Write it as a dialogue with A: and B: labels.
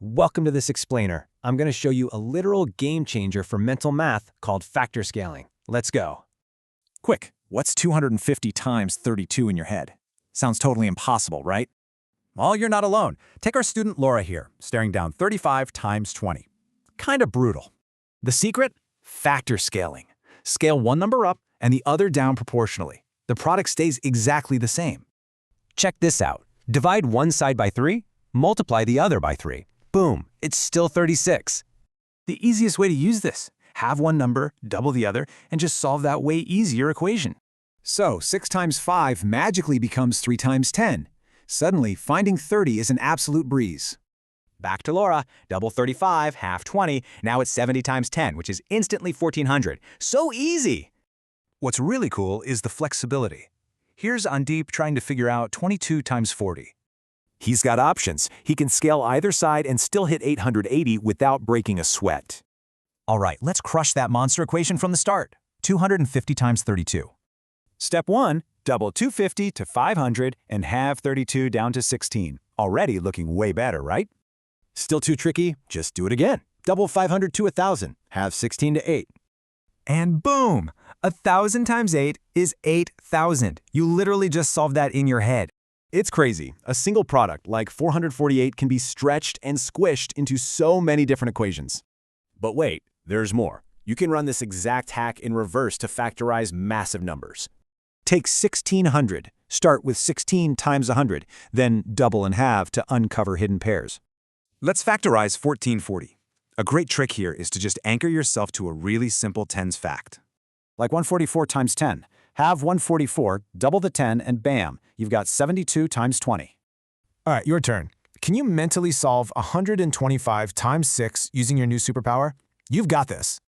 A: Welcome to this explainer. I'm going to show you a literal game changer for mental math called factor scaling. Let's go.
B: Quick, what's 250 times 32 in your head? Sounds totally impossible, right? Well, you're not alone. Take our student Laura here, staring down 35 times 20. Kinda brutal. The secret? Factor scaling. Scale one number up and the other down proportionally. The product stays exactly the same.
A: Check this out. Divide one side by 3, multiply the other by 3. Boom, it's still 36.
B: The easiest way to use this: have one number, double the other, and just solve that way easier equation. So 6 times 5 magically becomes 3 times 10. Suddenly, finding 30 is an absolute breeze.
C: Back to Laura, double 35, half 20, now it's 70 times 10, which is instantly 1400. So easy!
B: What's really cool is the flexibility. Here's Andeep trying to figure out 22 times 40. He's got options. He can scale either side and still hit 880 without breaking a sweat. All right, let's crush that monster equation from the start. 250 times 32. Step 1, double 250 to 500 and halve 32 down to 16. Already looking way better, right? Still too tricky? Just do it again. Double 500 to 1,000, halve 16 to 8.
D: And boom! 1,000 times 8 is 8,000. You literally just solved that in your head.
B: It's crazy. A single product like 448 can be stretched and squished into so many different equations. But wait, there's more. You can run this exact hack in reverse to factorize massive numbers. Take 1,600, start with 16 times 100, then double and halve to uncover hidden pairs. Let's factorize 1440. A great trick here is to just anchor yourself to a really simple tens fact. Like 144 times 10. Have 144, double the 10, and bam, you've got 72 times 20.
E: All right, your turn. Can you mentally solve 125 times 6 using your new superpower? You've got this.